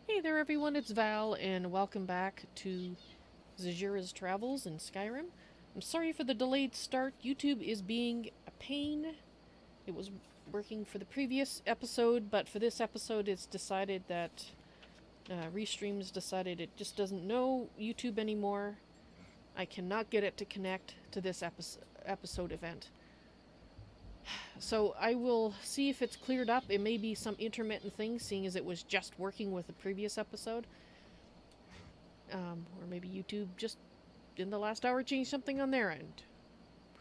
Hey there everyone, it's Val, and welcome back to Zahjira's Travels in Skyrim. I'm sorry for the delayed start. YouTube is being a pain. It was working for the previous episode, but for this episode it's decided that Restream's decided it just doesn't know YouTube anymore. I cannot get it to connect to this episode event. So I will see if it's cleared up. It may be some intermittent thing, seeing as it was just working with the previous episode. Or maybe YouTube just in the last hour changed something on their end.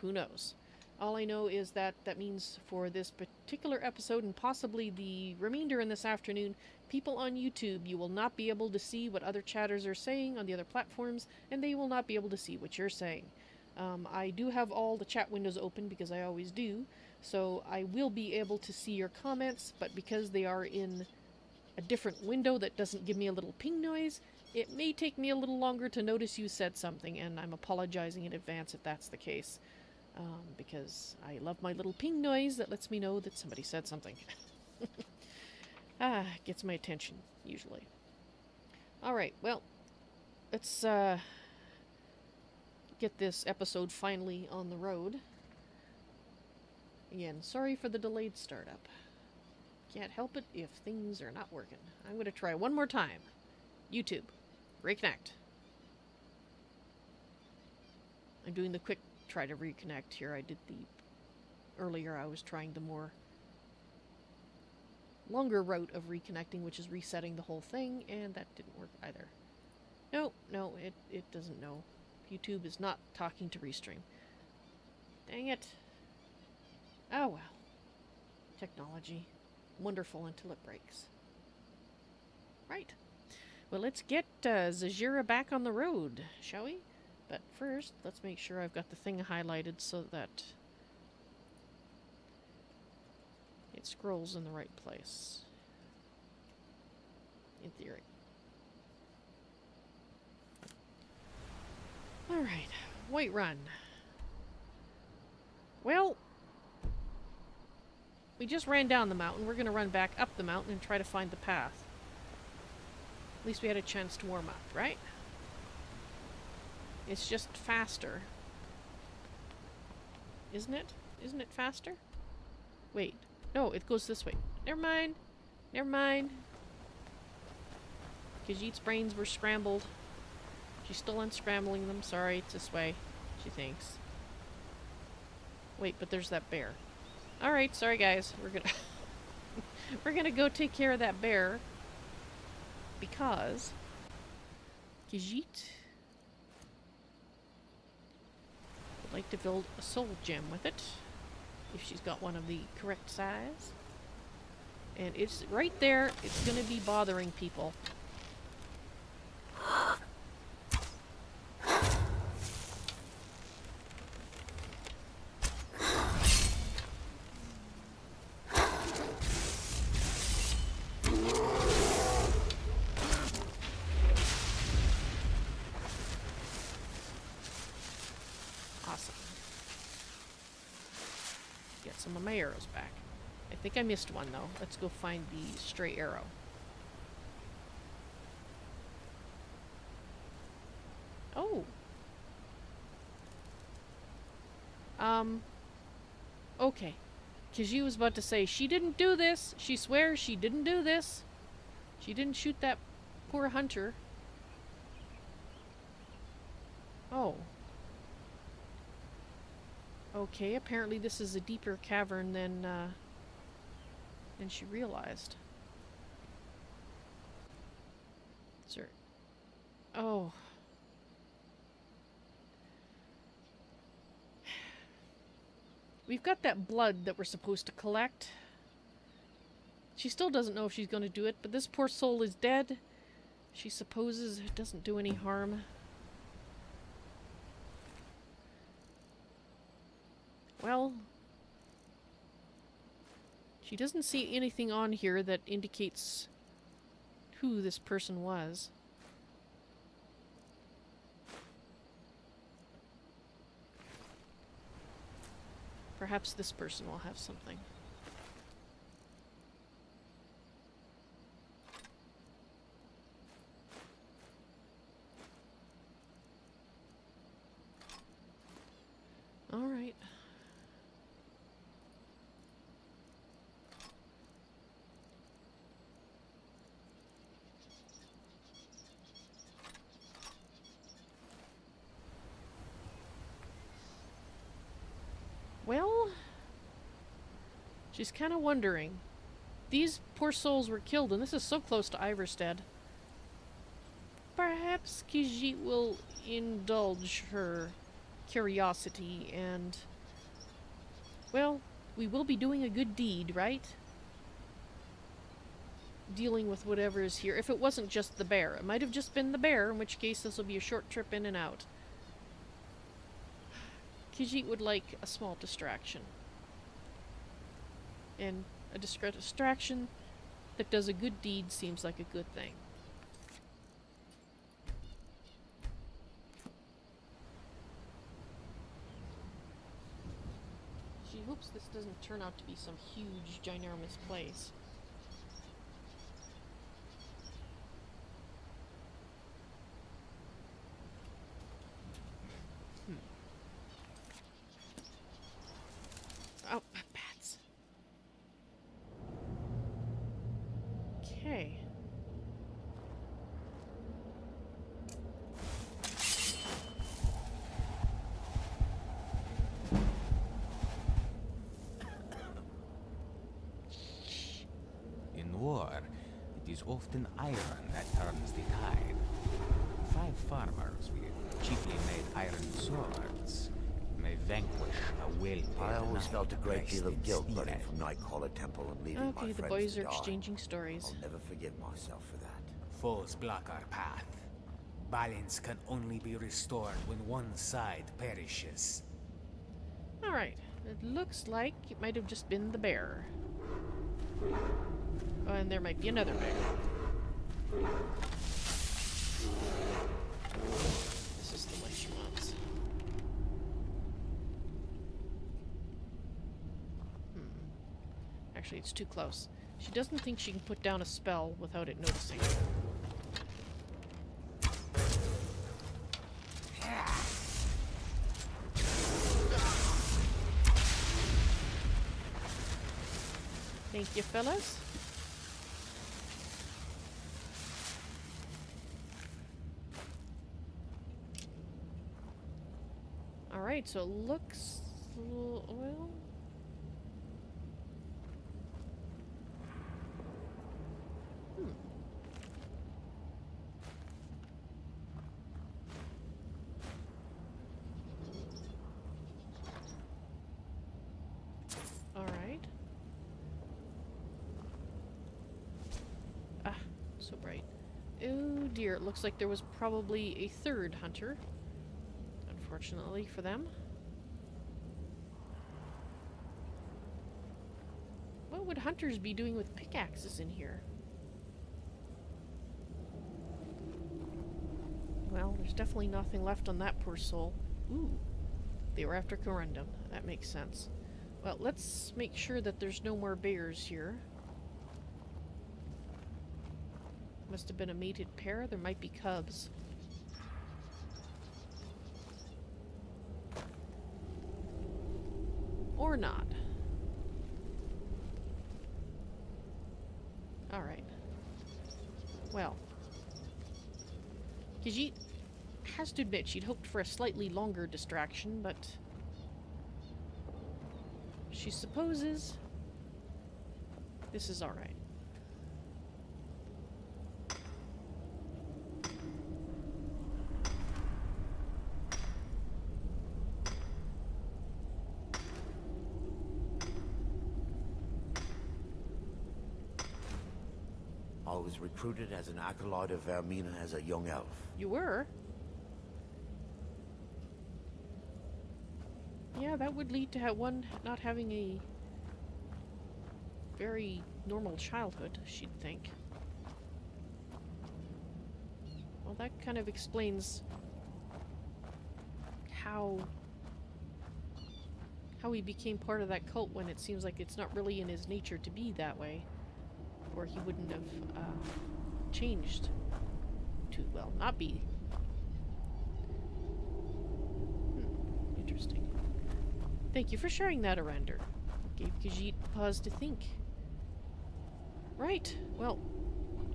Who knows? All I know is that that means for this particular episode and possibly the remainder in this afternoon, people on YouTube, you will not be able to see what other chatters are saying on the other platforms, and they will not be able to see what you're saying. I do have all the chat windows open because I always do, so I will be able to see your comments, but because they are in a different window that doesn't give me a little ping noise, it may take me a little longer to notice you said something, and I'm apologizing in advance if that's the case. Because I love my little ping noise that lets me know that somebody said something. Gets my attention, usually. Alright, well, let's get this episode finally on the road. Again, sorry for the delayed startup. Can't help it if things are not working. I'm going to try one more time. YouTube. Reconnect. I'm doing the quick try to reconnect here. I did the... Earlier I was trying the more longer route of reconnecting, which is resetting the whole thing, and that didn't work either. No, it doesn't know. YouTube is not talking to Restream. Dang it. Oh well. Technology. Wonderful until it breaks. Right. Well, let's get Zahjira back on the road, shall we? But first, let's make sure I've got the thing highlighted so that it scrolls in the right place. In theory. Alright, Whiterun. Well, we just ran down the mountain. We're going to run back up the mountain and try to find the path. At least we had a chance to warm up, right? It's just faster. Isn't it? Isn't it faster? Wait. No, it goes this way. Never mind. Never mind. Khajiit's brains were scrambled. She's still unscrambling them. Sorry, it's this way, she thinks. Wait, but there's that bear. Alright, sorry guys. We're gonna... we're gonna go take care of that bear. Because... Khajiit would like to build a soul gem with it. If she's got one of the correct size. And it's right there. It's gonna be bothering people. Some of my arrows back. I think I missed one though. Let's go find the stray arrow. Oh. Okay. Khajiit was about to say, she didn't do this. She swears she didn't do this. She didn't shoot that poor hunter. Oh. Okay, apparently this is a deeper cavern than she realized. Sir. Oh. We've got that blood that we're supposed to collect. She still doesn't know if she's going to do it, but this poor soul is dead. She supposes it doesn't do any harm. Well, she doesn't see anything on here that indicates who this person was. Perhaps this person will have something. All right. Well, she's kind of wondering. These poor souls were killed, and this is so close to Iverstead. Perhaps Khajiit will indulge her curiosity and Well, we will be doing a good deed, right? Dealing with whatever is here. If it wasn't just the bear. It might have just been the bear, in which case this will be a short trip in and out. Khajiit would like a small distraction. And a distraction that does a good deed seems like a good thing. She hopes this doesn't turn out to be some huge, ginormous place. Oh, bats. Okay. In war, it is often iron that turns the tide. 5 farmers with cheaply made iron swords may vanquish a well-paid I always knight felt a great dressed deal of in guilt steel. running from Nightcaller Temple and leaving my Okay, friends the boys to are die. exchanging stories. I'll never forgive myself for that. Foes block our path. Balance can only be restored when one side perishes. Alright, it looks like it might have just been the bear. Oh, and there might be another bear. This is the one she wants. Actually, it's too close. She doesn't think she can put down a spell without it noticing. Thank you, fellas. Alright, so it looks... well... Alright. Ah, so bright. Oh dear, it looks like there was probably a third hunter. Unfortunately for them. What would hunters be doing with pickaxes in here? Well, there's definitely nothing left on that poor soul. Ooh, they were after Corundum. That makes sense. Well, let's make sure that there's no more bears here. Must have been a mated pair. There might be cubs. Or not. Alright. Well. Khajiit has to admit she'd hoped for a slightly longer distraction, but she supposes this is alright. I was recruited as an acolyte of Vermina as a young elf. You were? Yeah, that would lead to one not having a very normal childhood, she'd think. Well, that kind of explains how he became part of that cult when it seems like it's not really in his nature to be that way. Or he wouldn't have changed to, well, not be. Interesting. Thank you for sharing that, Arander. Gave Khajiit pause to think. Right, well,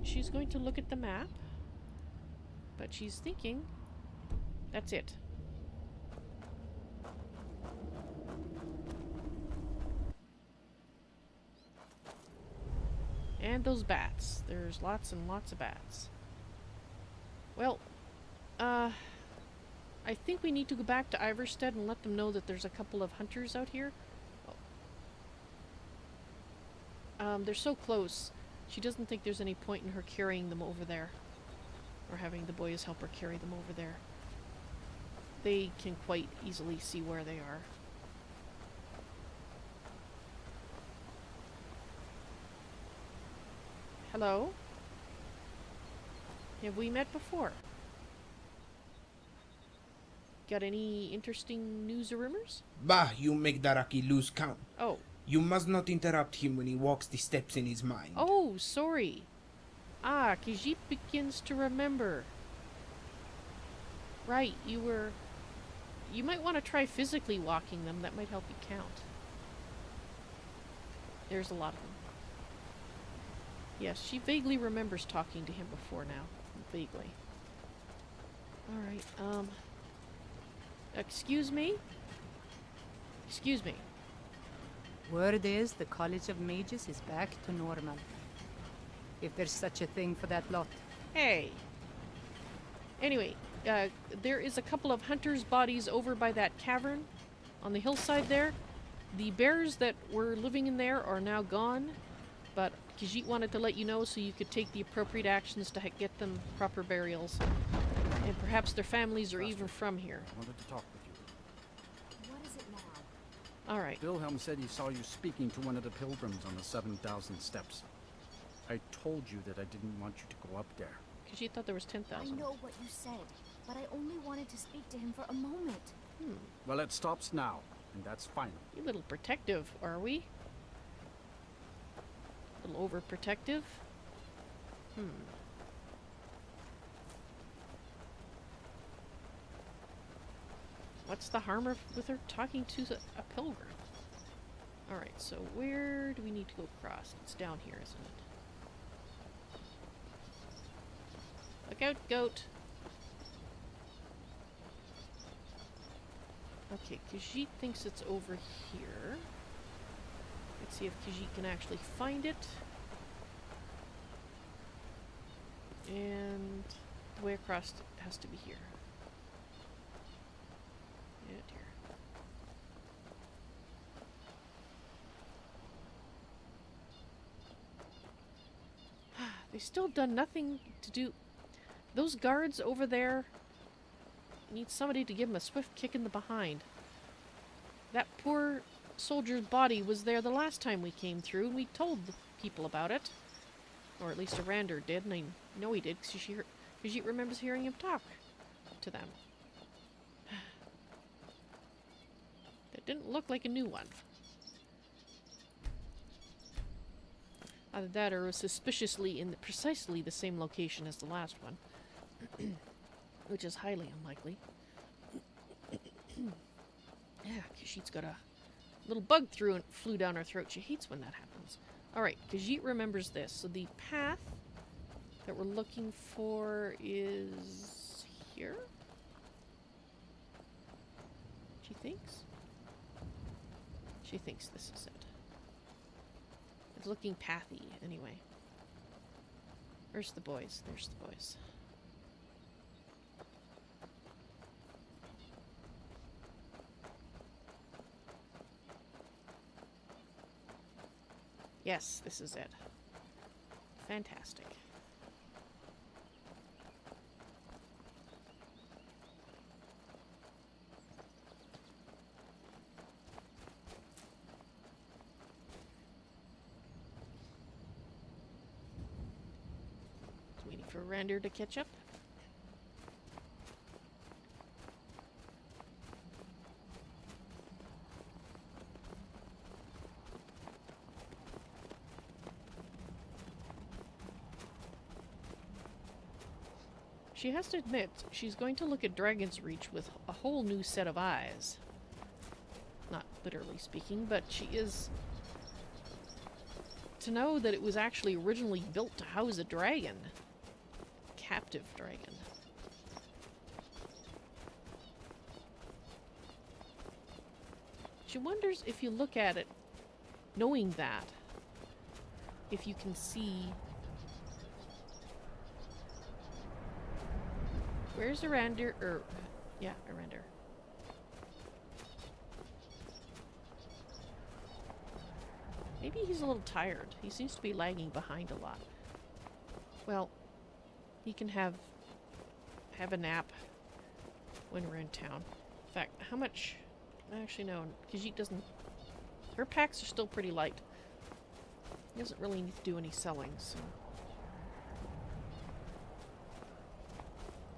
she's going to look at the map, but she's thinking that's it. And those bats. There's lots and lots of bats. Well, I think we need to go back to Iverstead and let them know that there's a couple of hunters out here. Oh, They're so close. She doesn't think there's any point in her carrying them over there. Or having the boys help her carry them over there. They can quite easily see where they are. Hello? Have we met before? Got any interesting news or rumors? Bah, you make Daraki lose count. Oh. You must not interrupt him when he walks the steps in his mind. Oh, sorry. Ah, Khajiit begins to remember. Right, you might want to try physically walking them. That might help you count. There's a lot of them. Yes, she vaguely remembers talking to him before now. Vaguely. Alright, excuse me? Excuse me. Word is the College of Mages is back to normal. If there's such a thing for that lot. Hey! Anyway, there is a couple of hunters' bodies over by that cavern on the hillside there. The bears that were living in there are now gone, but Khajiit wanted to let you know so you could take the appropriate actions to get them proper burials. And perhaps their families are even from here. I wanted to talk with you. What is it now? Alright. Wilhelm said he saw you speaking to one of the pilgrims on the 7,000 steps. I told you that I didn't want you to go up there. Khajiit thought there was I 10,000. know what you said, but I only wanted to speak to him for a moment. Well, it stops now, and that's final. You little protective, are we? A little overprotective? What's the harm with her talking to a pilgrim? Alright, so where do we need to go across? It's down here, isn't it? Look out, goat! Okay, Khajiit thinks it's over here. Let's see if Khajiit can actually find it. And the way across has to be here. Yeah, dear. They've still done nothing to do. Those guards over there need somebody to give them a swift kick in the behind. That poor soldier's body was there the last time we came through, and we told the people about it. Or at least Arander did, and I know he did, because she remembers hearing him talk to them. That didn't look like a new one. Either that, or it was suspiciously in precisely the same location as the last one. Which is highly unlikely. Yeah, Khajiit's got a little bug flew down her throat. She hates when that happens. Alright, Khajiit remembers this. So the path that we're looking for is here? She thinks? She thinks this is it. It's looking pathy, anyway. Where's the boys? There's the boys. Yes, this is it. Fantastic. Just waiting for Rander to catch up. She has to admit, she's going to look at Dragon's Reach with a whole new set of eyes. Not literally speaking, but she is... To know that it was actually originally built to house a dragon. Captive dragon. She wonders if you look at it, knowing that, if you can see... Where's Arander? Yeah, Arander. Maybe he's a little tired. He seems to be lagging behind a lot. Well, he can have a nap when we're in town. In fact, how much... Actually, no. Khajiit doesn't... Her packs are still pretty light. He doesn't really need to do any selling, so...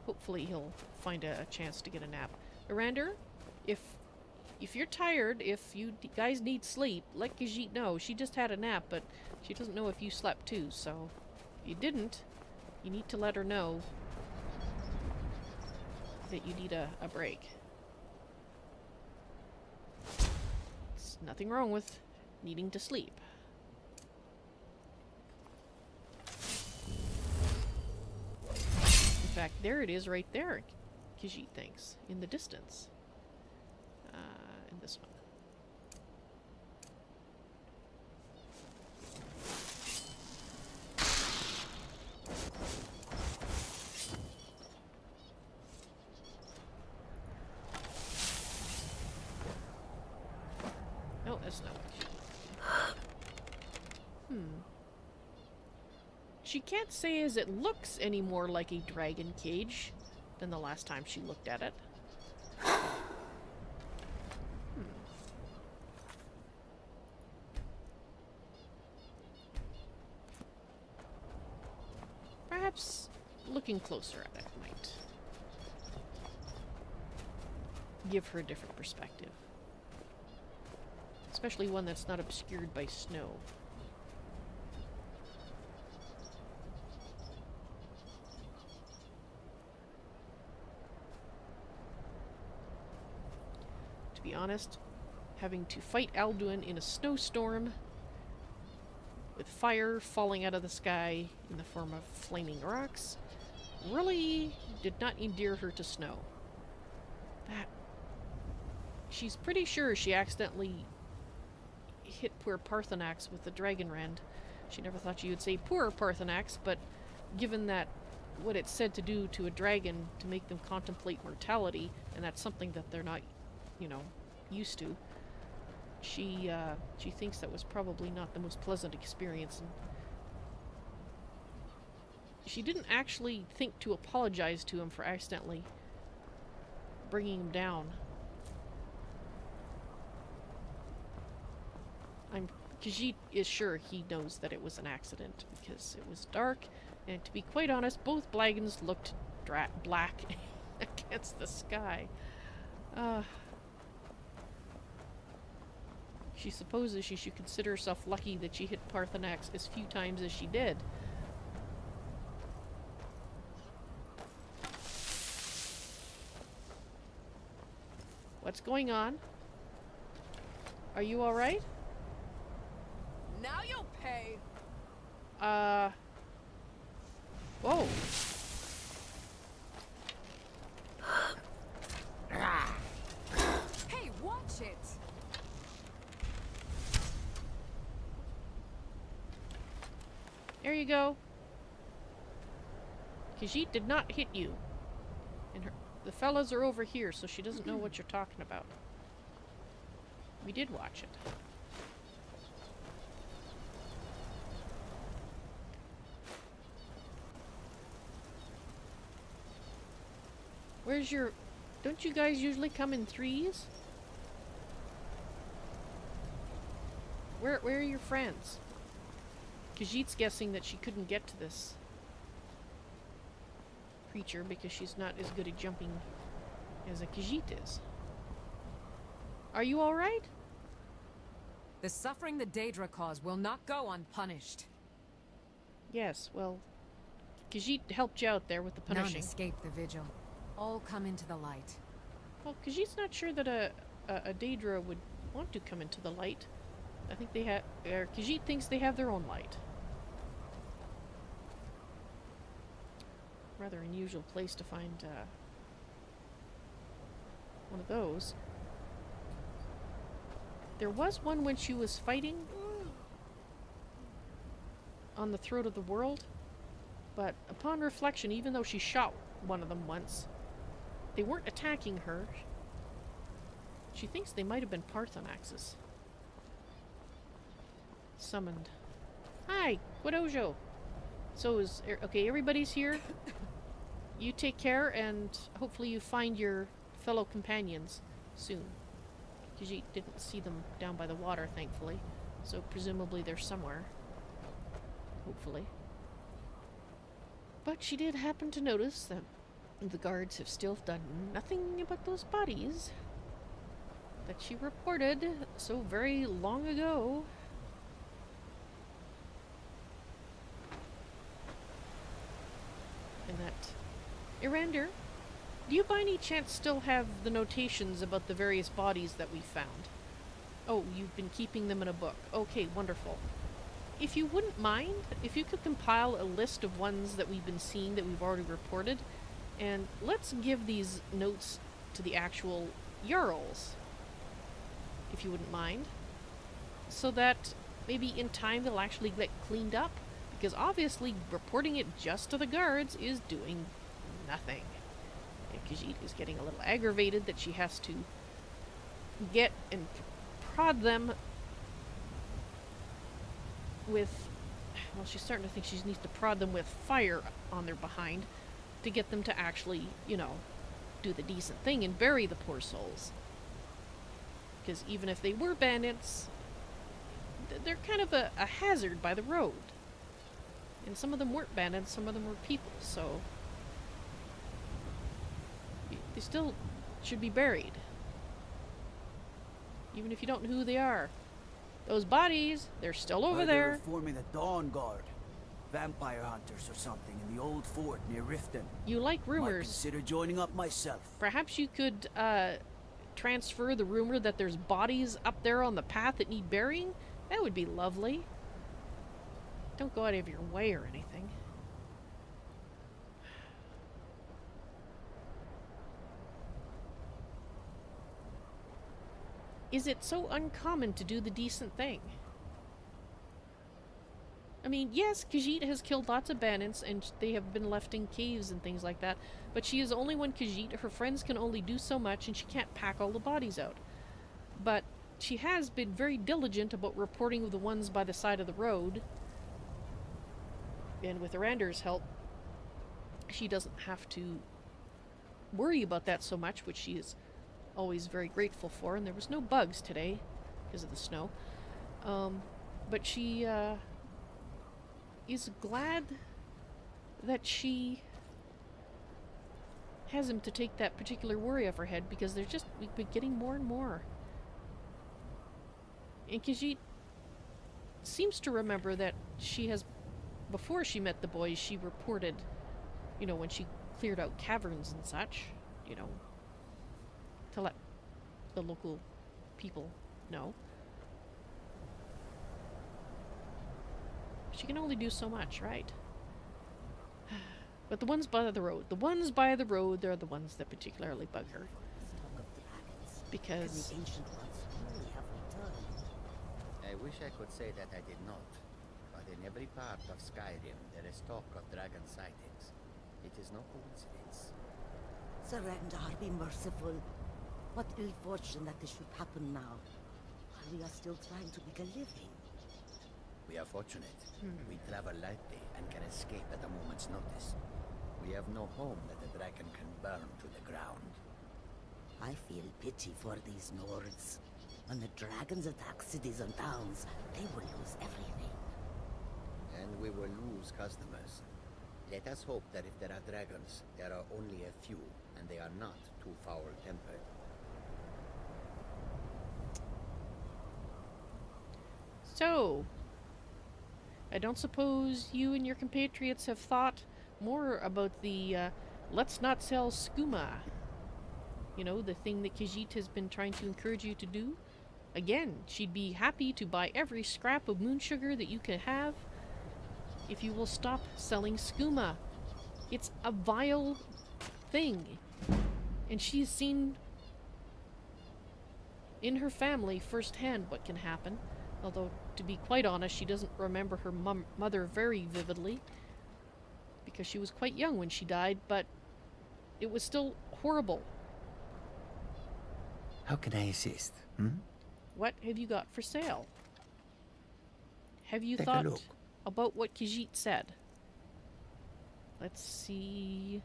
Hopefully he'll find a chance to get a nap. Arander, if you're tired, if you guys need sleep, let Khajiit know. She just had a nap, but she doesn't know if you slept too, so... If you didn't, you need to let her know that you need a break. There's nothing wrong with needing to sleep. In fact, there it is right there, Khajiit thinks, in the distance. In this one. No, that's not what she... She can't say as it looks any more like a dragon cage than the last time she looked at it. Perhaps looking closer at it might give her a different perspective. Especially one that's not obscured by snow. To be honest, having to fight Alduin in a snowstorm with fire falling out of the sky in the form of flaming rocks really did not endear her to snow. That... She's pretty sure she accidentally hit poor Parthenax with the dragon rend. She never thought she would say poor Parthenax, but given that what it's said to do to a dragon to make them contemplate mortality, and that's something that they're not, you know, used to, she thinks that was probably not the most pleasant experience. And she didn't actually think to apologize to him for accidentally bringing him down. Khajiit is sure he knows that it was an accident because it was dark, and to be quite honest, both Blagons looked black against the sky. She supposes she should consider herself lucky that she hit Parthenax as few times as she did. What's going on? Are you alright? Now you'll pay. Whoa. Hey, watch it. There you go. Khajiit did not hit you. And the fellas are over here, so she doesn't know what you're talking about. We did watch it. Where's your... Don't you guys usually come in threes? Where are your friends? Khajiit's guessing that she couldn't get to this creature because she's not as good at jumping as a Khajiit is. Are you alright? The suffering the Daedra cause will not go unpunished. Yes, well, Khajiit helped you out there with the punishing. None escape the vigil. All come into the light. Well, Khajiit's not sure that a Daedra would want to come into the light. I think they have... Khajiit thinks they have their own light. Rather unusual place to find one of those. There was one when she was fighting on the throat of the world, but upon reflection, even though she shot one of them once, they weren't attacking her. She thinks they might have been Parthenaxes. summoned. Hi, Guadojo. So okay, everybody's here. You take care, and hopefully you find your fellow companions soon. Khajiit didn't see them down by the water, thankfully. So presumably they're somewhere. Hopefully. But she did happen to notice that the guards have still done nothing about those bodies that she reported so very long ago. And that... Irander, do you by any chance still have the notations about the various bodies that we found? Oh, you've been keeping them in a book. Okay, wonderful. If you wouldn't mind, if you could compile a list of ones that we've been seeing that we've already reported, and let's give these notes to the actual Jarls, if you wouldn't mind, so that maybe in time they'll actually get cleaned up, because obviously reporting it just to the guards is doing nothing. And Khajiit is getting a little aggravated that she has to get and prod them with... Well, she's starting to think she needs to prod them with fire on their behind to get them to actually, you know, do the decent thing and bury the poor souls. Because even if they were bandits, they're kind of a hazard by the road. And some of them weren't bandits, some of them were people, so... They still should be buried. Even if you don't know who they are. Those bodies, they're still over there. They were forming a Dawn Guard. Vampire hunters or something in the old fort near Riften. You like Might rumors. consider joining up myself. Perhaps you could transfer the rumor that there's bodies up there on the path that need burying? That would be lovely. Don't go out of your way or anything. Is it so uncommon to do the decent thing? I mean, yes, Khajiit has killed lots of bandits, and they have been left in caves and things like that, but she is only one Khajiit. Her friends can only do so much, and she can't pack all the bodies out. But she has been very diligent about reporting the ones by the side of the road, and with Irander's help, she doesn't have to worry about that so much, which she is always very grateful for. And there was no bugs today because of the snow, but she is glad that she has him to take that particular worry off her head, because we've been getting more and more. And Khajiit seems to remember that she has, before she met the boys, she reported, you know, when she cleared out caverns and such, you know, to let the local people know. She can only do so much, right? But the ones by the road, they're the ones that particularly bug her. Because... I wish I could say that I did not, but in every part of Skyrim there is talk of dragon sightings. It is no coincidence. Surrender, be merciful. What ill fortune that this should happen now. While we are still trying to make a living. We are fortunate. We travel lightly and can escape at a moment's notice. We have no home that a dragon can burn to the ground. I feel pity for these Nords. When the dragons attack cities and towns, they will lose everything. And we will lose customers. Let us hope that if there are dragons, there are only a few, and they are not too foul-tempered. So, I don't suppose you and your compatriots have thought more about the, let's not sell skooma. You know, the thing that Khajiit has been trying to encourage you to do. Again, she'd be happy to buy every scrap of moon sugar that you can have if you will stop selling skooma. It's a vile thing. And she's seen in her family firsthand what can happen. Although, to be quite honest, she doesn't remember her mother very vividly, because she was quite young when she died, but it was still horrible. How can I assist? What have you got for sale? have you Take a thought look. about what Khajiit said? Let's see.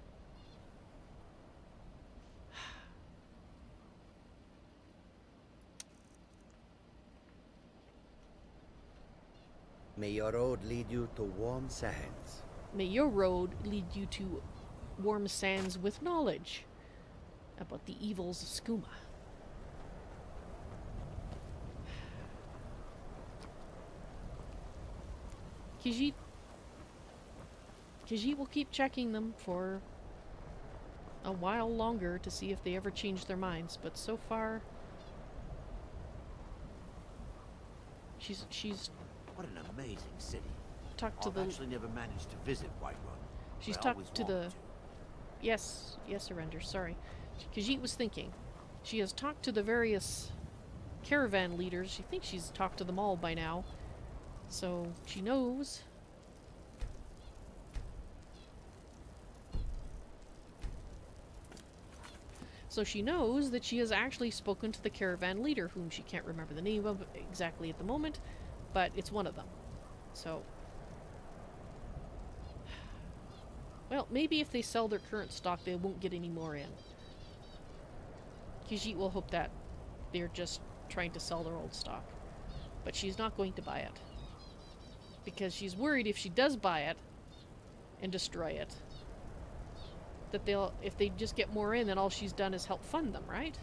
May your road lead you to warm sands. May your road lead you to warm sands with knowledge about the evils of skooma. Khajiit will keep checking them for a while longer to see if they ever change their minds, but so far she's What an amazing city. talked to I've the actually never managed to visit Whiterun. she's but I always talked to wanted the yes, Surrender, sorry. Khajiit was thinking. She has talked to the various caravan leaders. She thinks she's talked to them all by now. So she knows. So she knows that she has actually spoken to the caravan leader, whom she can't remember the name of exactly at the moment, but it's one of them. So, well, maybe if they sell their current stock, they won't get any more in. Khajiit will hope that they're just trying to sell their old stock. But she's not going to buy it. Because she's worried if she does buy it and destroy it, that they'll, if they just get more in, then all she's done is help fund them, right?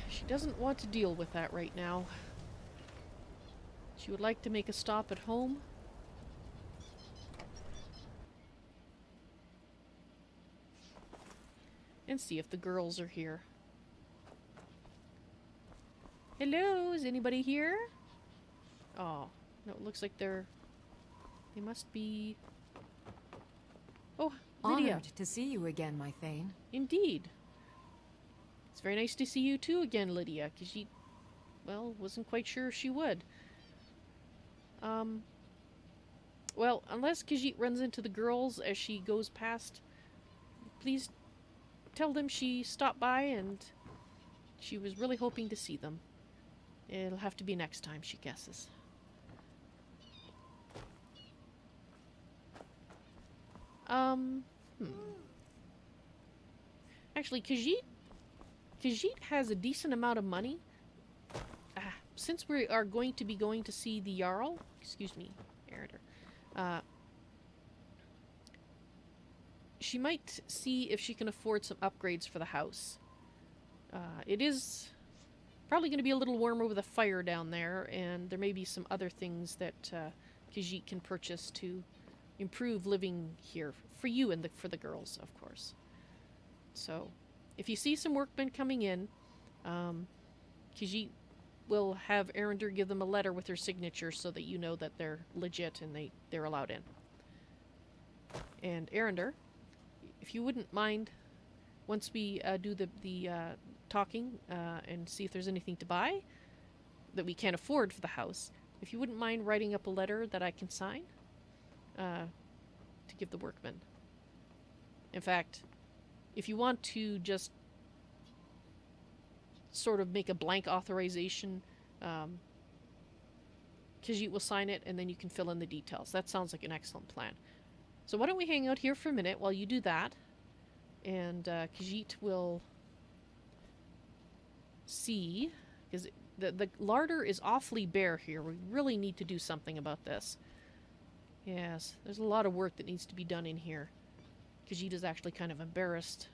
She doesn't want to deal with that right now. She would like to make a stop at home. And see if the girls are here. Hello, is anybody here? Oh, no, it looks like they must be... Oh, Lydia. Honored to see you again, my Thane. Indeed. It's very nice to see you too again, Lydia, because she, well, wasn't quite sure if she would. Well, unless Khajiit runs into the girls as she goes past, please tell them she stopped by and she was really hoping to see them. It'll have to be next time, she guesses. Actually, Khajiit has a decent amount of money. Since we are going to be going to see the Jarl, excuse me, Erider, she might see if she can afford some upgrades for the house. It is probably going to be a little warmer with a fire down there, and there may be some other things that Khajiit can purchase to improve living here for you and for the girls, of course. So, if you see some workmen coming in, Khajiit will have Erinder give them a letter with her signature so that you know that they're legit and they're allowed in. And Erinder, if you wouldn't mind, once we do the talking and see if there's anything to buy that we can't afford for the house, if you wouldn't mind writing up a letter that I can sign to give the workmen. In fact, if you want to just sort of make a blank authorization, Khajiit will sign it and then you can fill in the details. That sounds like an excellent plan. So why don't we hang out here for a minute while you do that, and Khajiit will see, because the larder is awfully bare here. We really need to do something about this. Yes, there's a lot of work that needs to be done in here. Khajiit is actually kind of embarrassed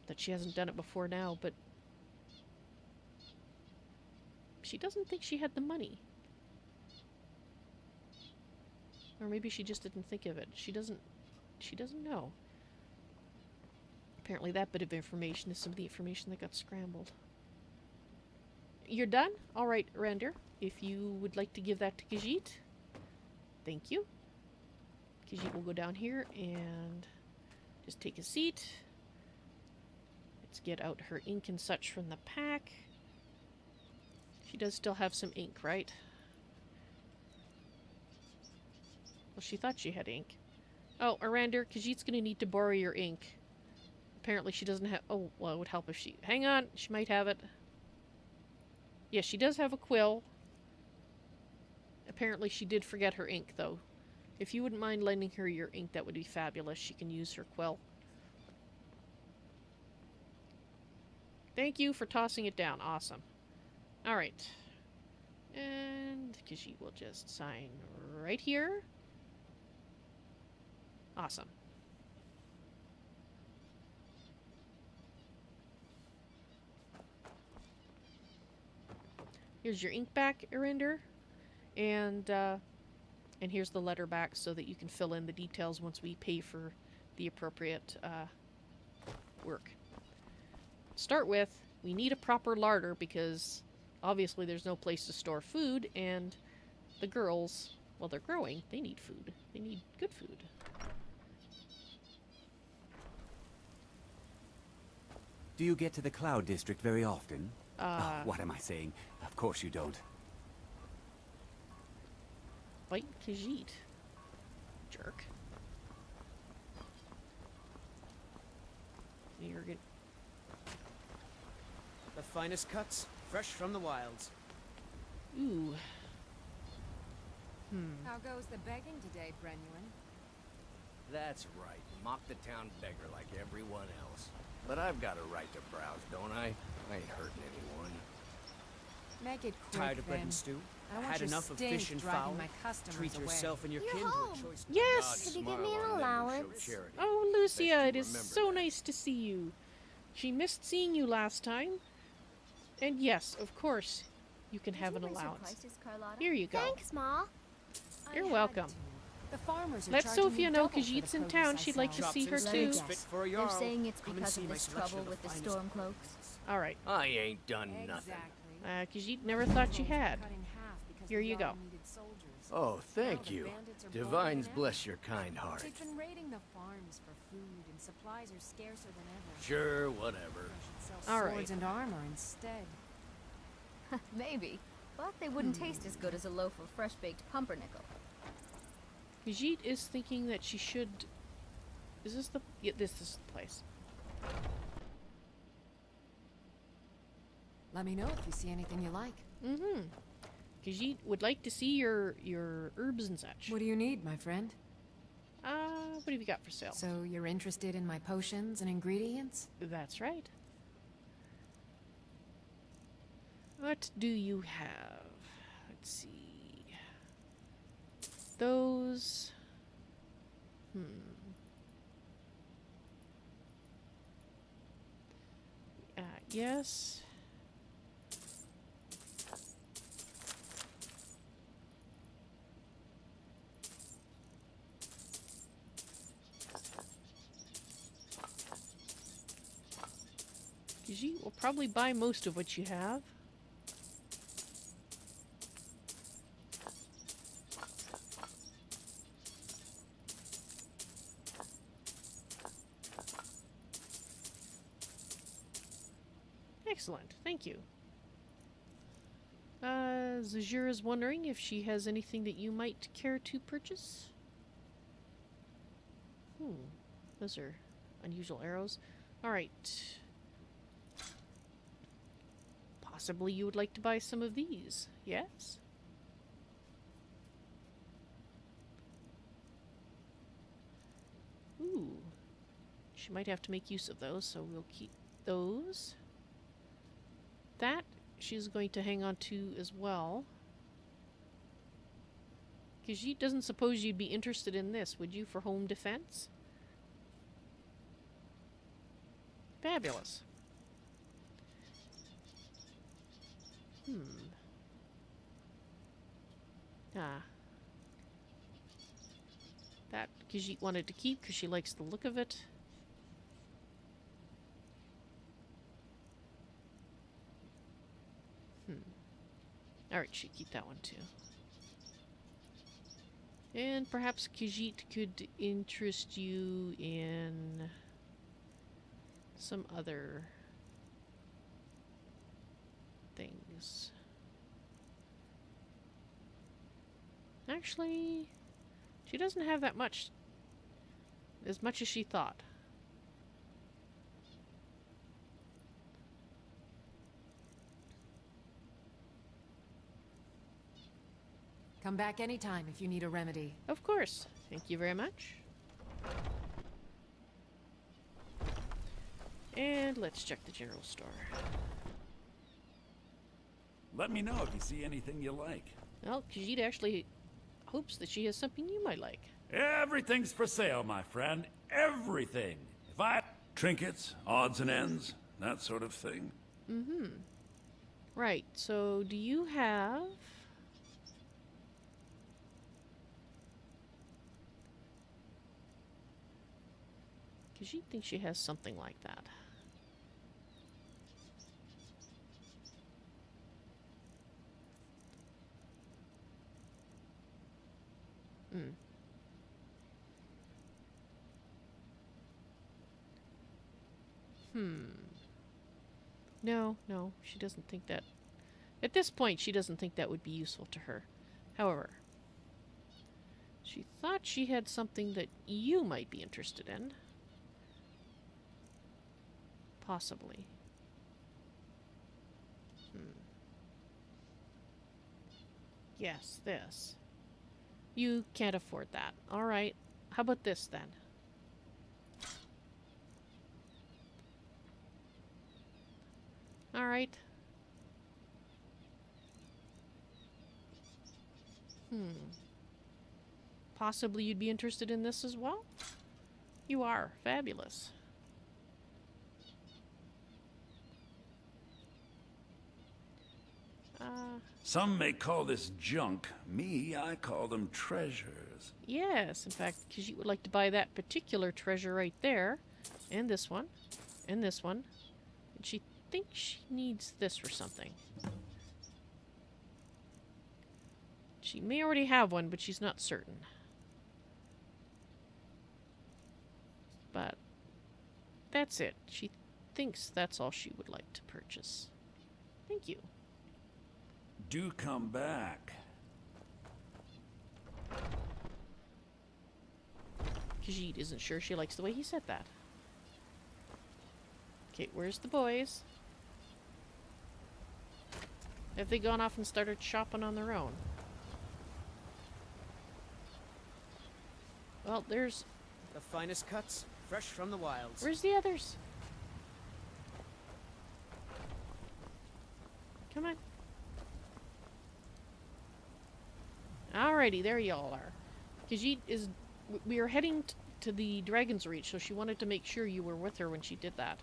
that she hasn't done it before now, but she doesn't think she had the money. Or maybe she just didn't think of it. She doesn't know. Apparently that bit of information is some of the information that got scrambled. You're done? Alright, Render. If you would like to give that to Khajiit. Thank you. Khajiit will go down here and just take a seat. Let's get out her ink and such from the pack. She does still have some ink, right? Well, she thought she had ink. Oh, Arander, Khajiit's gonna need to borrow your ink. Apparently she doesn't have... Oh, well, it would help if she... Hang on, she might have it. Yes, she does have a quill. Apparently she did forget her ink, though. If you wouldn't mind lending her your ink, that would be fabulous. She can use her quill. Thank you for tossing it down. Awesome. Alright. And Khajiit will just sign right here. Awesome. Here's your ink back, Arander. And here's the letter back so that you can fill in the details once we pay for the appropriate work. Start with, we need a proper larder because obviously there's no place to store food, and the girls, well, they're growing, they need food. They need good food. Do you get to the Cloud District very often? Oh, what am I saying? Of course you don't. Bite Khajiit. Jerk. You're good. The finest cuts, fresh from the wilds. Ooh. How goes the begging today, Brenuin? That's right. Mock the town beggar like everyone else. But I've got a right to browse, don't I? I ain't hurting anyone. Make it quick, Tired of bread then. and stew? I don't want Had your enough of stink fish and driving fowl? my customers Treat away. yourself and your You're kin home. to a choice. Yes! Could you give me an allowance? Oh, Lucia, it is so nice to see you. She missed seeing you last time. And yes, of course, you can have an allowance. Here you go. Thanks, Ma. You're welcome. The farmers are Let charging Sophia me know double for the Khajiit's in produce town. I She'd like to sell. see her Let me too. guess. They're saying it's because of this trouble with the stormcloaks. Alright. I ain't done nothing. Khajiit never thought you had. Here you go. Oh, thank you. Divines bless your kind heart. They've been raiding the farms for food, and supplies are scarcer than ever. Sure, whatever. All right. Swords and armor instead. Maybe, but they wouldn't taste as good as a loaf of fresh-baked pumpernickel. Khajiit is thinking that she should... Is this the... Yeah, this is the place. Let me know if you see anything you like. Mm-hmm. Khajiit would like to see your herbs and such. What do you need, my friend? What have you got for sale? So you're interested in my potions and ingredients? That's right. What do you have? Let's see. Those... yes. Khajiit will probably buy most of what you have. Excellent, thank you. Zahjira is wondering if she has anything that you might care to purchase. Those are unusual arrows. Alright. Possibly you would like to buy some of these, yes? Ooh. She might have to make use of those, so we'll keep those. That she's going to hang on to as well. Khajiit doesn't suppose you'd be interested in this, would you, for home defense? Fabulous. That Khajiit wanted to keep because she likes the look of it. Alright, she'd keep that one too. And perhaps Khajiit could interest you in some other things. Actually, she doesn't have that much. As much as she thought. Come back anytime if you need a remedy. Of course. Thank you very much. And let's check the general store. Let me know if you see anything you like. Well, Khajiit actually hopes that she has something you might like. Everything's for sale, my friend. Everything. If I... Trinkets, odds and ends, that sort of thing. Mm-hmm. Right, so do you have... Khajiit thinks she has something like that. No, she doesn't think that... At this point, she doesn't think that would be useful to her. However, she thought she had something that you might be interested in. Possibly. Yes, this. You can't afford that. Alright. How about this, then? Alright. Possibly you'd be interested in this as well? You are. Fabulous. Some may call this junk. Me, I call them treasures. Yes, in fact, because you would like to buy that particular treasure right there. And this one. And this one. And she thinks she needs this for something. She may already have one, but she's not certain. But that's it. She thinks that's all she would like to purchase. Thank you. Do come back. Khajiit isn't sure she likes the way he said that. Okay, where's the boys? Have they gone off and started shopping on their own? Well, there's... The finest cuts, fresh from the wilds. Where's the others? Come on. Alrighty, there y'all are. Khajiit is... We are heading to the Dragon's Reach, so she wanted to make sure you were with her when she did that.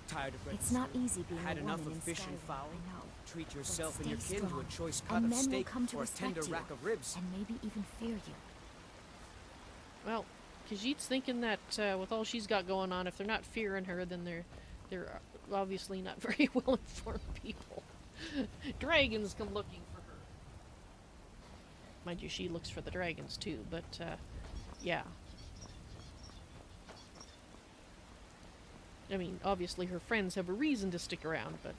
Tired of It's not easy being Had a enough woman of in fish Skyrim, and fowl. I know. Treat yourself But and your stay kin to a strong, choice cut and of men will steak come to or a tender respect you, rack of ribs. and maybe even fear you. Well, Khajiit's thinking that with all she's got going on, if they're not fearing her, then they're obviously not very well-informed people. Dragons come looking for her. Mind you, she looks for the dragons too, but yeah. I mean, obviously her friends have a reason to stick around, but...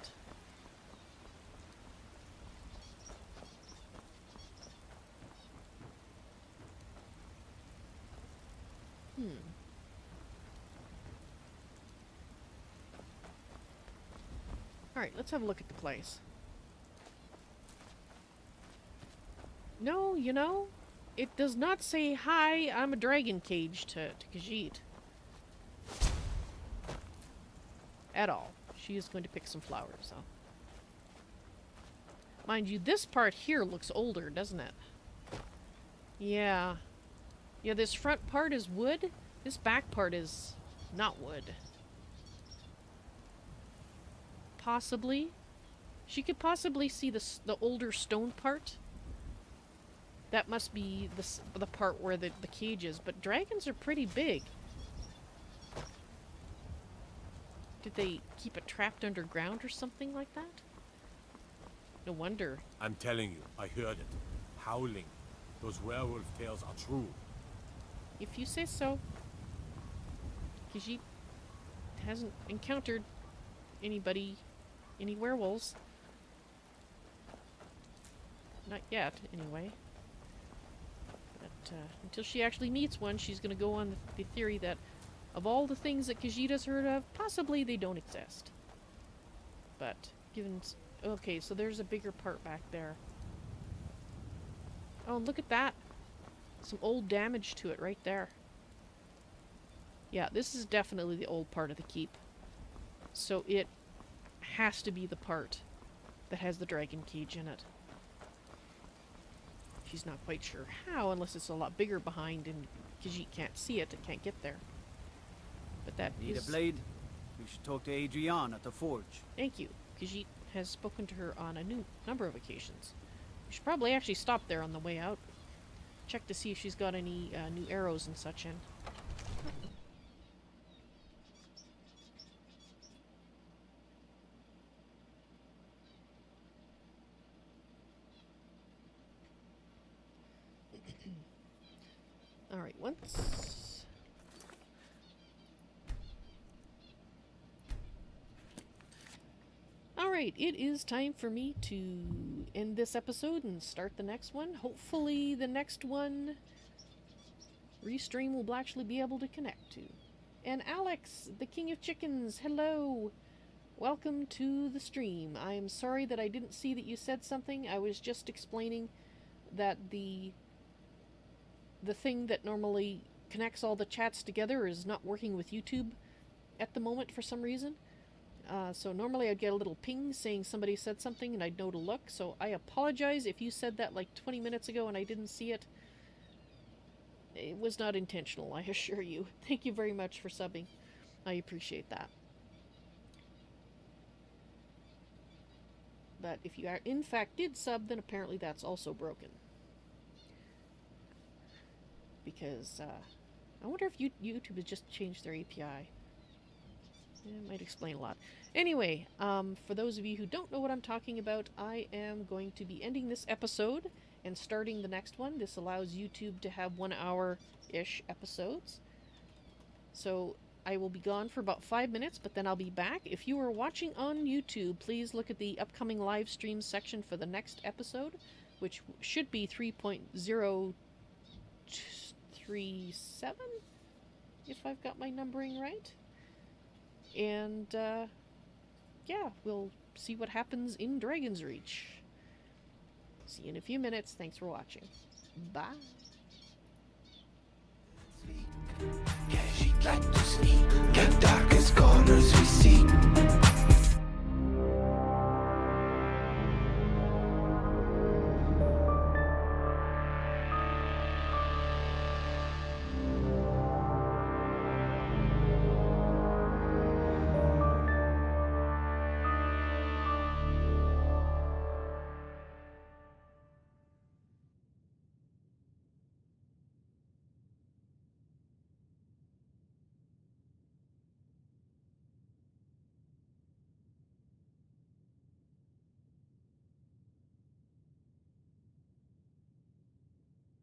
Alright, let's have a look at the place. No, you know, it does not say, "Hi, I'm a dragon cage" to Khajiit. At all. She is going to pick some flowers, so. Mind you, this part here looks older, doesn't it? Yeah. Yeah, this front part is wood. This back part is not wood. Possibly. She could possibly see the older stone part. That must be the part where the cage is. But dragons are pretty big. Did they keep it trapped underground or something like that? No wonder. I'm telling you, I heard it. Howling. Those werewolf tales are true. If you say so. Khajiit hasn't encountered any werewolves. Not yet, anyway. But until she actually meets one, she's going to go on the theory that of all the things that Khajiit's heard of, possibly they don't exist. But, given... Okay, so there's a bigger part back there. Oh, look at that! Some old damage to it right there. Yeah, this is definitely the old part of the keep. So it has to be the part that has the dragon cage in it. She's not quite sure how, unless it's a lot bigger behind and Khajiit can't see it, it can't get there. But that Need is... a blade? We should talk to Adrian at the forge. Thank you. Khajiit has spoken to her on a number of occasions. We should probably actually stop there on the way out. Check to see if she's got any new arrows and such in. Alright, once... Alright, it is time for me to end this episode and start the next one. Hopefully the next one Restream will actually be able to connect to. And Alex, the King of Chickens, hello! Welcome to the stream. I am sorry that I didn't see that you said something. I was just explaining that the thing that normally connects all the chats together is not working with YouTube at the moment for some reason. So normally I'd get a little ping saying somebody said something and I'd know to look. So I apologize if you said that like 20 minutes ago and I didn't see it. It was not intentional, I assure you. Thank you very much for subbing. I appreciate that. But if you in fact did sub, then apparently that's also broken. Because, I wonder if YouTube has just changed their API. It might explain a lot. Anyway, for those of you who don't know what I'm talking about, I am going to be ending this episode and starting the next one. This allows YouTube to have 1 hour-ish episodes. So I will be gone for about 5 minutes, but then I'll be back. If you are watching on YouTube, please look at the upcoming live stream section for the next episode, which should be 3.037, if I've got my numbering right. And, yeah, we'll see what happens in Dragon's Reach. See you in a few minutes. Thanks for watching. Bye. Yeah, she'd like to sneak the darkest corners we see.